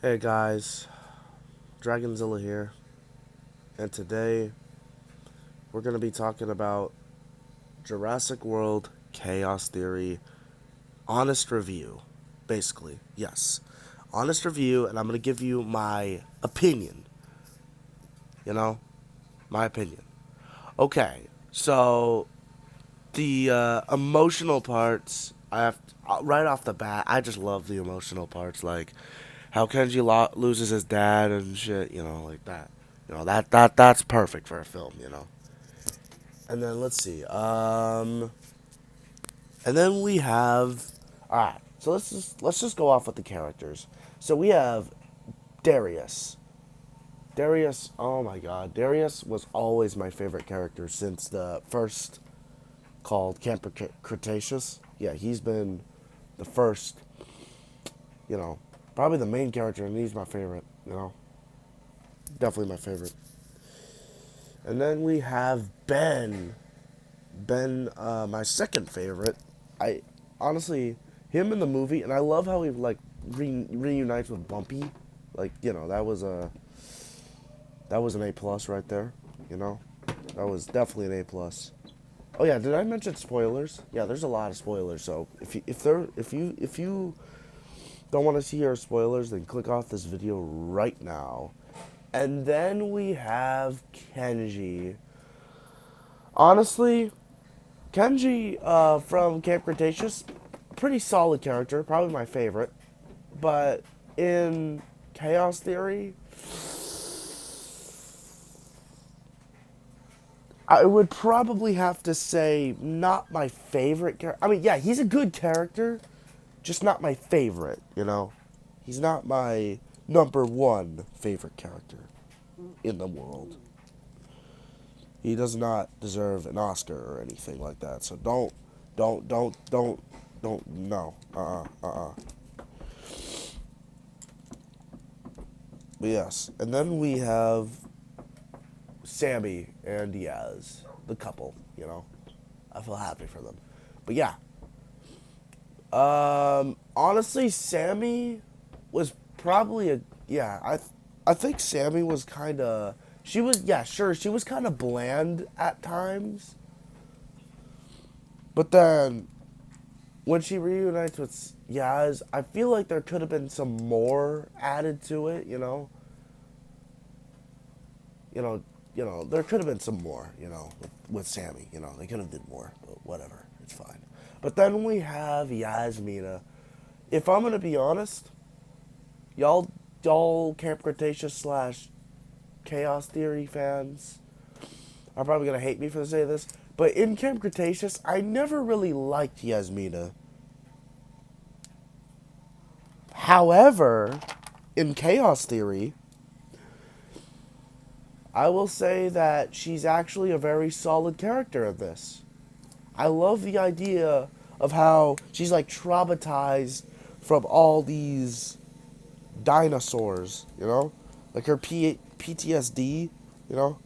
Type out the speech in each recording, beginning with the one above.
Hey guys, Dragonzilla here, and today we're going to be talking about Jurassic World Chaos Theory honest review. Basically, yes. Honest review, and I'm going to give you my opinion. You know, my opinion. Okay, so the emotional parts, right off the bat, I just love the emotional parts, like how Kenji loses his dad and shit, like that. That's perfect for a film. And then let's see. And then we have. All right. So let's just go off with the characters. So we have Darius. Darius. Oh my God. Darius was always my favorite character since the first called Camp Cretaceous. Yeah, he's been the first. You know, probably the main character, and he's my favorite. Definitely my favorite. And then we have Ben. Ben, my second favorite. I honestly, him in the movie, and I love how he like reunites with Bumpy. Like that was an A+ right there. You know, that was definitely an A+. Oh yeah, did I mention spoilers? Yeah, there's a lot of spoilers. So if you don't want to see our spoilers, then click off this video right now. And then we have Kenji. Honestly, Kenji from Camp Cretaceous, pretty solid character, probably my favorite. But in Chaos Theory, I would probably have to say not my favorite character. I mean, yeah, he's a good character, just not my favorite. He's not my number one favorite character in the world. He does not deserve an Oscar or anything like that. So don't, no. But yes. And then we have Sammy and Diaz, the couple. I feel happy for them. But yeah. Honestly, Sammy was probably I think Sammy was kind of, she was, yeah, sure, she was kind of bland at times. But then when she reunites with Yaz, I feel like there could have been some more added to it. You know, there could have been some more, with Sammy. They could have did more, but whatever, it's fine. But then we have Yasmina. If I'm gonna be honest, y'all Camp Cretaceous slash Chaos Theory fans are probably gonna hate me for saying this, but in Camp Cretaceous, I never really liked Yasmina. However, in Chaos Theory, I will say that she's actually a very solid character in this. I love the idea of how she's like traumatized from all these dinosaurs. Like her PTSD, you know?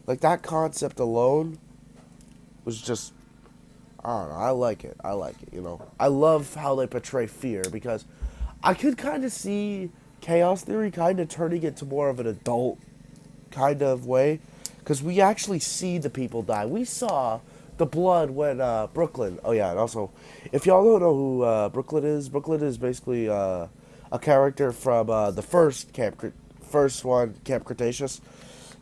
Like that concept alone was just, I don't know, I like it. I love how they portray fear because I could kind of see Chaos Theory kind of turning into more of an adult kind of way because we actually see the people die. We saw the blood when Brooklyn. Oh yeah, and also, if y'all don't know who Brooklyn is basically a character from the first one, Camp Cretaceous.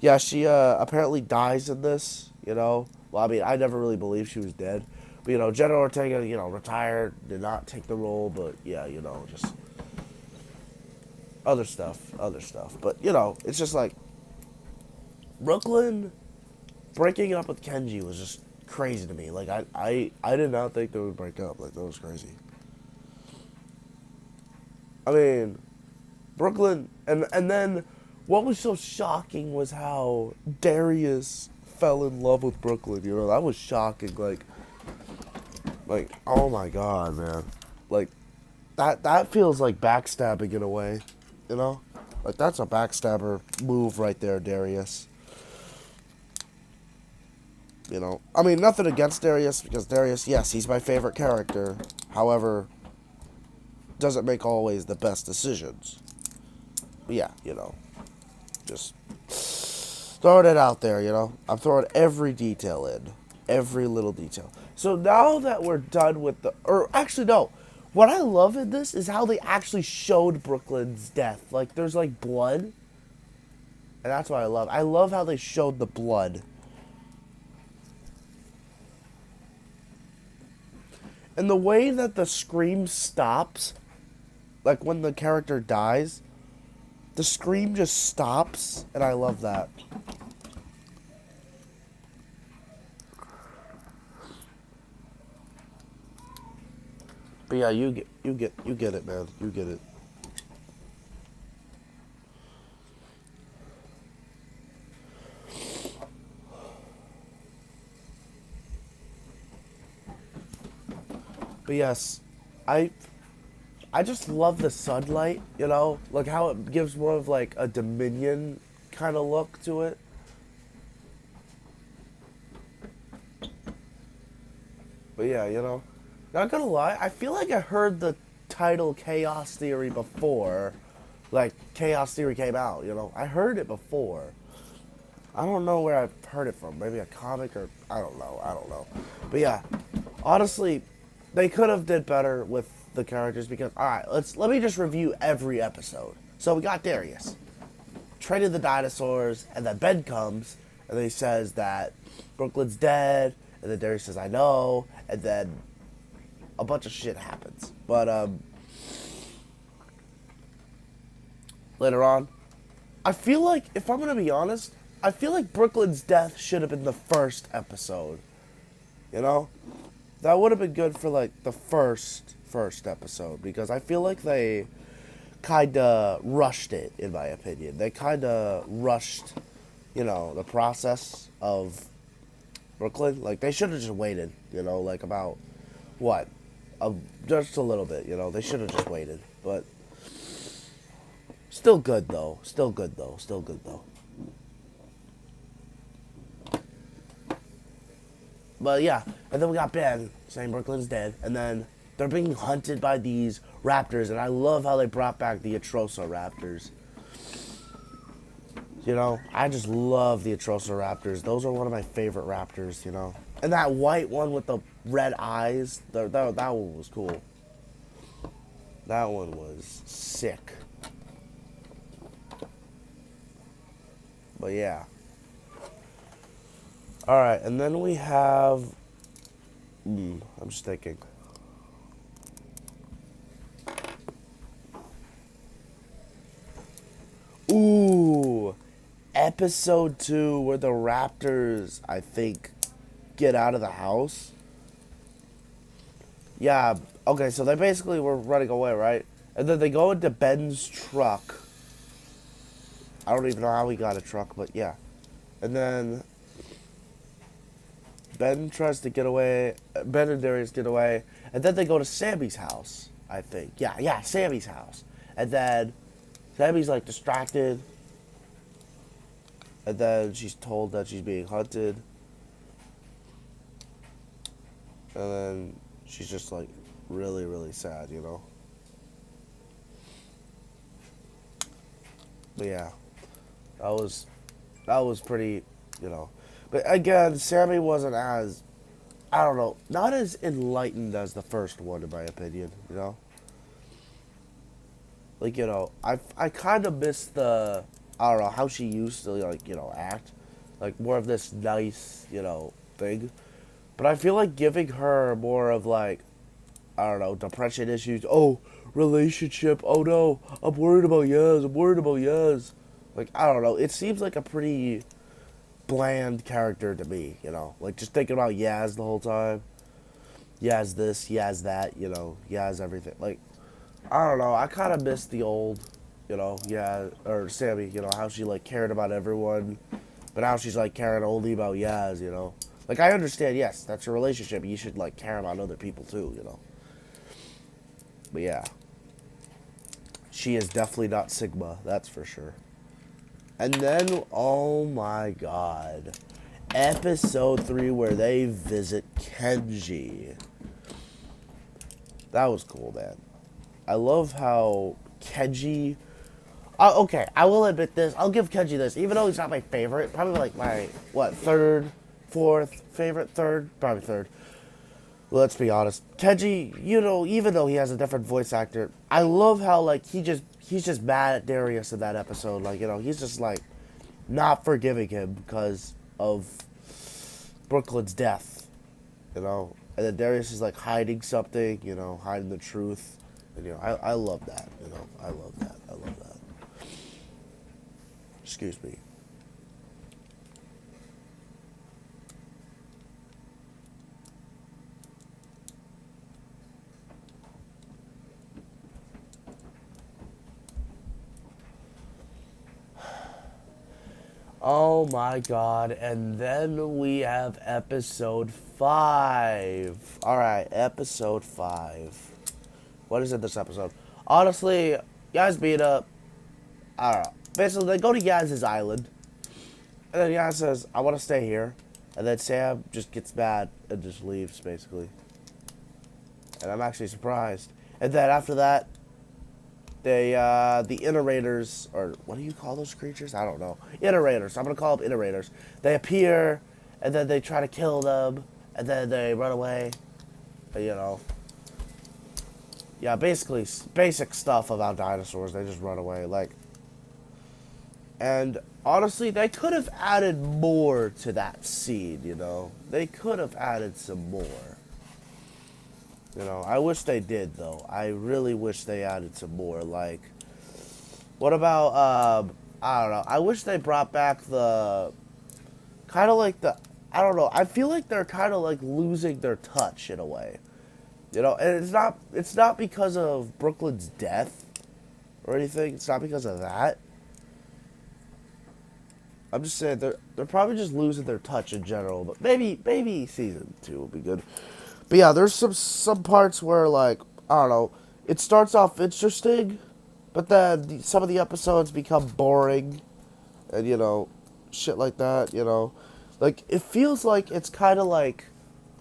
Yeah, she apparently dies in this. Well, I mean, I never really believed she was dead, but Jenna Ortega, retired, did not take the role, but yeah, just other stuff. But it's just like Brooklyn breaking up with Kenji was just crazy to me. Like I did not think they would break up. Like that was crazy. I mean, Brooklyn and then what was so shocking was how Darius fell in love with Brooklyn. That was shocking. Like oh my god, man. Like that feels like backstabbing in a way. You know, like that's a backstabber move right there, Darius. I mean, nothing against Darius, because Darius, yes, he's my favorite character. However, doesn't make always the best decisions. Yeah, just throwing it out there, I'm throwing every detail in. Every little detail. So now that we're done with or actually no, what I love in this is how they actually showed Brooklyn's death. Like there's like blood, and that's what I love. I love how they showed the blood. And the way that the scream stops, like when the character dies, the scream just stops, and I love that. But yeah, you get it, man. You get it. But yes, I just love the sunlight, like how it gives more of like a Dominion kind of look to it. But yeah, not gonna lie, I feel like I heard the title Chaos Theory before, like Chaos Theory came out, I heard it before. I don't know where I've heard it from. Maybe a comic or I don't know. But yeah, honestly, they could have did better with the characters because all right, let me just review every episode. So we got Darius, traded the dinosaurs, and then Ben comes and then he says that Brooklyn's dead, and then Darius says I know, and then a bunch of shit happens. But later on, I feel like if I'm gonna be honest, I feel like Brooklyn's death should have been the first episode. That would have been good for like the first episode because I feel like they kind of rushed it, in my opinion. They kind of rushed, the process of Brooklyn. Like they should have just waited, like about what, just a little bit. They should have just waited, but still good though. Still good though. But yeah, and then we got Ben saying Brooklyn's dead, and then they're being hunted by these raptors, and I love how they brought back the Atrosa raptors. I just love the Atrosa raptors. Those are one of my favorite raptors, And that white one with the red eyes, that one was cool. That one was sick. But yeah. Alright, and then we have... I'm just thinking. Ooh! Episode 2 where the raptors, I think, get out of the house. Yeah, okay, so they basically were running away, right? And then they go into Ben's truck. I don't even know how he got a truck, but yeah. And then... Ben tries to get away. Ben and Darius get away. And then they go to Sammy's house, I think. Yeah, Sammy's house. And then Sammy's like distracted. And then she's told that she's being hunted. And then she's just like really, really sad, But yeah, that was pretty, But again, Sammy wasn't as, I don't know, not as enlightened as the first one, in my opinion, Like, I kind of miss the, I don't know, how she used to, like, act. Like, more of this nice, thing. But I feel like giving her more of, like, I don't know, depression issues. Oh, relationship. Oh, no. I'm worried about Yaz. Like, I don't know. It seems like a pretty bland character to me, Like, just thinking about Yaz the whole time. Yaz this, Yaz that, Yaz everything. Like, I don't know. I kind of miss the old, or Sammy, how she, like, cared about everyone. But now she's, like, caring only about Yaz, Like, I understand, yes, that's your relationship. You should, like, care about other people, too, But, yeah. She is definitely not Sigma, that's for sure. And then, oh my god. Episode 3 where they visit Kenji. That was cool, man. I love how Kenji... Okay, I will admit this. I'll give Kenji this, even though he's not my favorite. Probably like my third, fourth favorite, third, probably third. Let's be honest. Kenji, even though he has a different voice actor, I love how like he's just mad at Darius in that episode. Like he's just like not forgiving him because of Brooklyn's death. And then Darius is like hiding something. Hiding the truth. And I love that. I love that. I love that. Excuse me. Oh my god, and then we have episode 5. Alright, episode 5. What is it this episode? Honestly, Yaz beat up. I don't know. Basically, they go to Yaz's island. And then Yaz says, I want to stay here. And then Sam just gets mad and just leaves, basically. And I'm actually surprised. And then after that, the iterators, or what do you call those creatures? I don't know. Iterators. I'm going to call them iterators. They appear, and then they try to kill them, and then they run away. Yeah, basically, basic stuff about dinosaurs. They just run away. And honestly, they could have added more to that scene, They could have added some more. I wish they did, though. I really wish they added some more. Like, what about, I don't know. I wish they brought back I don't know. I feel like they're kind of like losing their touch in a way. And it's not because of Brooklyn's death or anything. It's not because of that. I'm just saying they're probably just losing their touch in general. But maybe season 2 will be good. But yeah, there's some parts where, like, I don't know, it starts off interesting, but then some of the episodes become boring, and, shit like that, Like, it feels like it's kind of, like,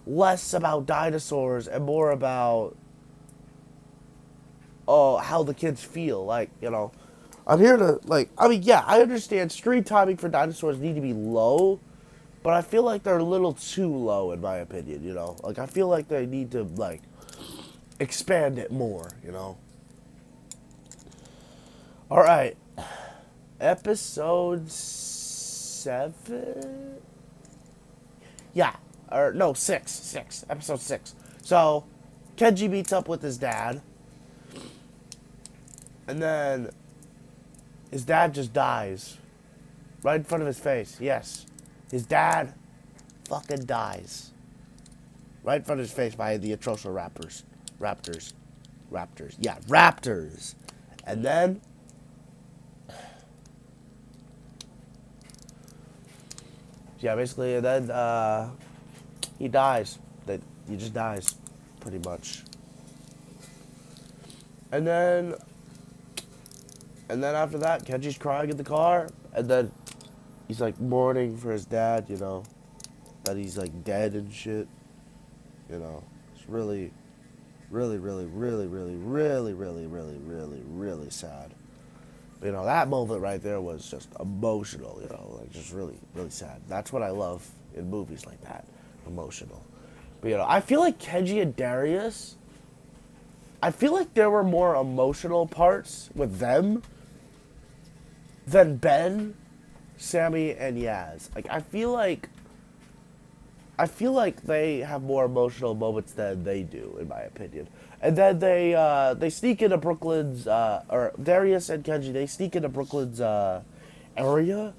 less about dinosaurs and more about, how the kids feel. Like, I'm here to, like, I mean, yeah, I understand screen timing for dinosaurs need to be low, but I feel like they're a little too low, in my opinion, Like, I feel like they need to, like, expand it more, Alright. Episode 7? Yeah. Or, no, 6. 6. Episode 6. So, Kenji meets up with his dad. And then his dad just dies. Right in front of his face. Yes. His dad fucking dies. Right in front of his face by the atrocious raptors. Yeah, raptors. And then yeah, basically, and then he dies. He just dies, pretty much. And then after that, Kenji's crying in the car, and then he's like mourning for his dad, that he's like dead and shit. It's really, really, really, really, really, really, really, really, really, really sad. But, that moment right there was just emotional, like just really, really sad. That's what I love in movies like that, emotional. But, I feel like Kenji and Darius, I feel like there were more emotional parts with them than Ben, Sammy, and Yaz. Like, I feel like they have more emotional moments than they do, in my opinion. And then they sneak into Brooklyn's, or Darius and Kenji, they sneak into Brooklyn's area,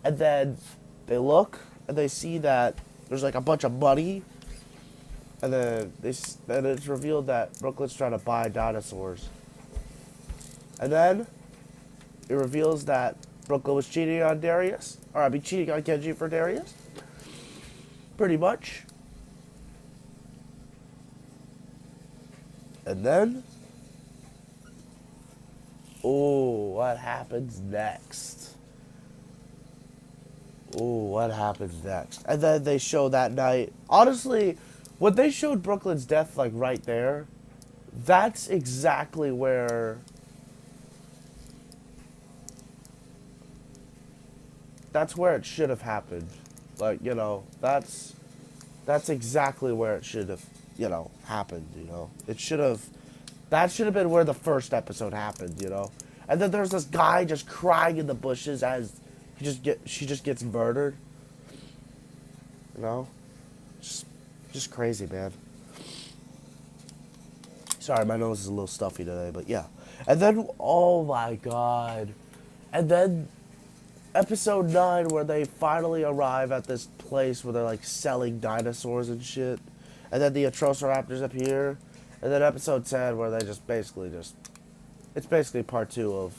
and then they look, and they see that there's like a bunch of money, and then it's revealed that Brooklyn's trying to buy dinosaurs. And then it reveals that Brooklyn was cheating on Darius, or cheating on Kenji for Darius. Pretty much. And then, what happens next? What happens next? And then they show that night. Honestly, when they showed Brooklyn's death, like, right there, that's exactly where that's where it should have happened. Like, that's exactly where it should have, happened, It should have, that should have been where the first episode happened. And then there's this guy just crying in the bushes as she just gets murdered. You know? Just crazy, man. Sorry, my nose is a little stuffy today, but yeah. And then, oh my god. And then episode 9 where they finally arrive at this place where they're like selling dinosaurs and shit. And then the Atrociraptors appear. And then episode 10 where they just basically it's basically part 2 of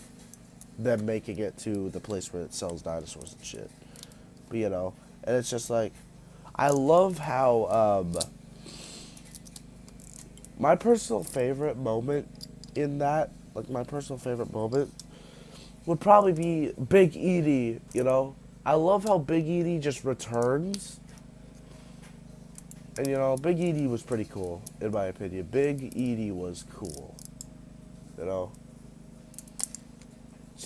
them making it to the place where it sells dinosaurs and shit. But and it's just like, I love how, my personal favorite moment in that, like my personal favorite moment, would probably be Big Edie, I love how Big Edie just returns. And, Big Edie was pretty cool, in my opinion. Big Edie was cool, So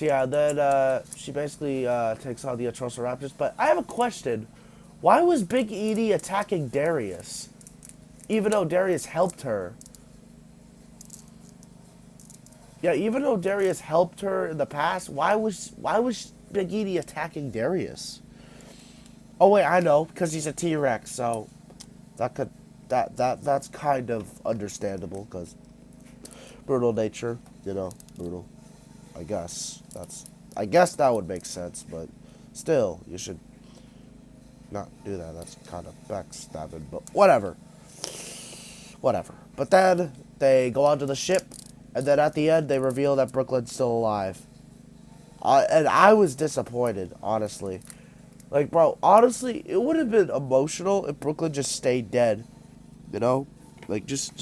yeah, then she basically takes on the Atrociraptors. But I have a question. Why was Big Edie attacking Darius? Even though Darius helped her. Yeah, even though Darius helped her in the past, why was Big Edie attacking Darius? Oh wait, I know, because he's a T-Rex, so that's kind of understandable, because brutal nature, brutal. I guess that would make sense, but still, you should not do that. That's kind of backstabbing, but whatever. But then they go onto the ship, and then at the end they reveal that Brooklyn's still alive. And I was disappointed, honestly. Like, bro, honestly, it would have been emotional if Brooklyn just stayed dead. Like just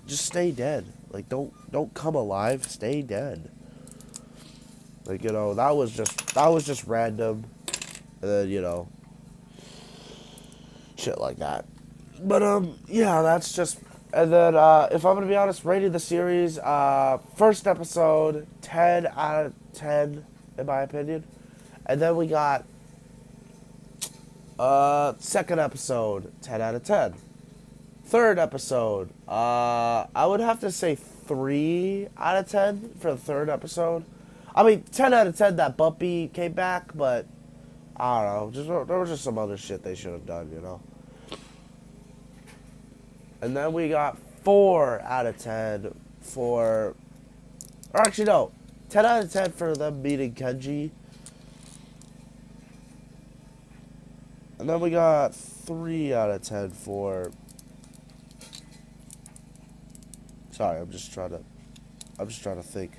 stay dead. Like don't come alive. Stay dead. Like, that was just random. And then, shit like that. But, yeah, that's just... And then, if I'm gonna be honest, rating the series, first episode, 10 out of 10, in my opinion. And then we got, second episode, 10 out of 10. Third episode, I would have to say 3 out of 10 for the third episode. I mean, 10 out of 10 that Bumpy came back, but I don't know. There was just some other shit they should have done, And then we got 4 out of 10 for... Or actually, no. 10 out of 10 for them meeting Kenji. And then we got 3 out of 10 for... Sorry, I'm just trying to think.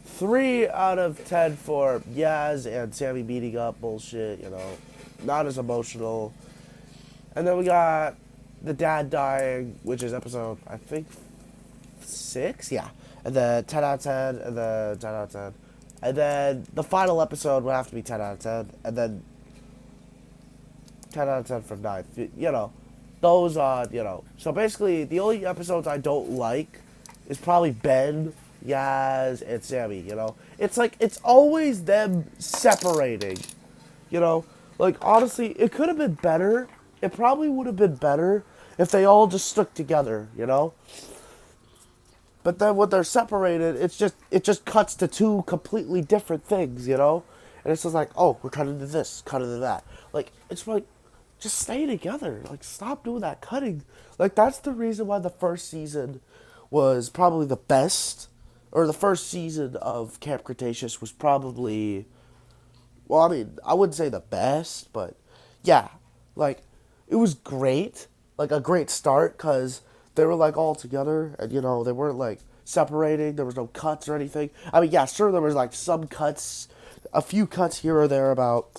3 out of 10 for Yaz and Sammy beating up bullshit, Not as emotional. And then we got the dad dying, which is episode, I think, 6? Yeah. And then 10 out of 10, and then 10 out of 10. And then the final episode would have to be 10 out of 10. And then 10 out of 10 from 9. Those are, So basically, the only episodes I don't like is probably Ben, Yaz, and Sammy, It's like, it's always them separating, Like, honestly, it could have been better. It probably would have been better if they all just stuck together, But then when they're separated, it just cuts to 2 completely different things, And it's just like, oh, we're cutting to this, cutting to that. Like, it's like, just stay together. Like, stop doing that cutting. Like, that's the reason why the first season was probably the best. Or the first season of Camp Cretaceous was probably... Well, I mean, I wouldn't say the best, but... Yeah, like, it was great. Like, a great start, because they were, like, all together. And, they weren't, like, separating. There was no cuts or anything. I mean, yeah, sure, there was, like, some cuts. A few cuts here or there about...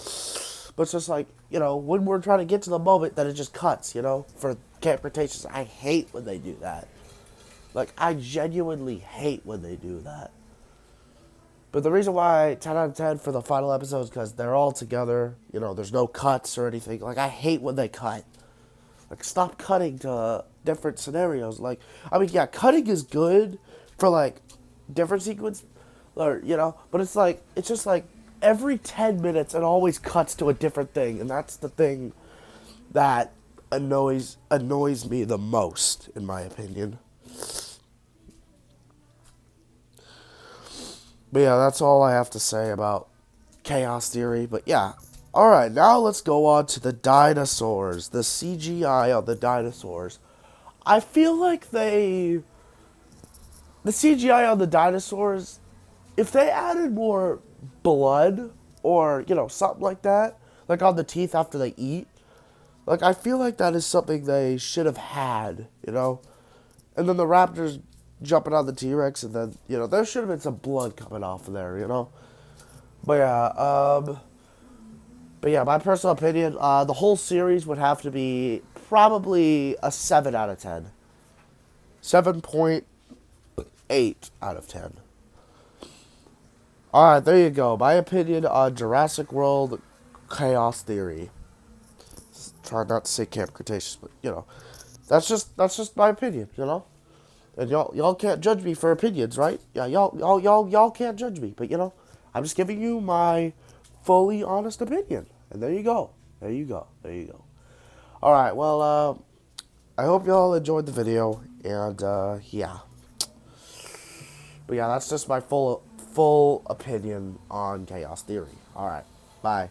But it's just like, when we're trying to get to the moment, then it just cuts, For Camp Cretaceous, I hate when they do that. Like, I genuinely hate when they do that. But the reason why 10 out of 10 for the final episode is because they're all together. There's no cuts or anything. Like, I hate when they cut. Like, stop cutting to different scenarios. Like, I mean, yeah, cutting is good for, like, different sequence. Or, but it's like, it's just like, every 10 minutes it always cuts to a different thing, and that's the thing that annoys me the most, in my opinion. But yeah, that's all I have to say about chaos theory. But yeah, all right, now let's go on to the dinosaurs, the CGI on the dinosaurs. I feel like the CGI on the dinosaurs, if they added more blood or, something like that, like on the teeth after they eat, like I feel like that is something they should have had. And then the raptors jumping on the T-Rex, and then, there should have been some blood coming off of there. But yeah, my personal opinion, the whole series would have to be probably a 7 out of 10. 7.8 out of 10. Alright, there you go. My opinion on Jurassic World Chaos Theory. Try not to say Camp Cretaceous, but that's just my opinion. And y'all can't judge me for opinions, right? Yeah, y'all can't judge me, but I'm just giving you my fully honest opinion. And there you go. There you go. There you go. Alright, well, I hope y'all enjoyed the video, and yeah. But yeah, that's just my full opinion on Chaos Theory. Alright, bye.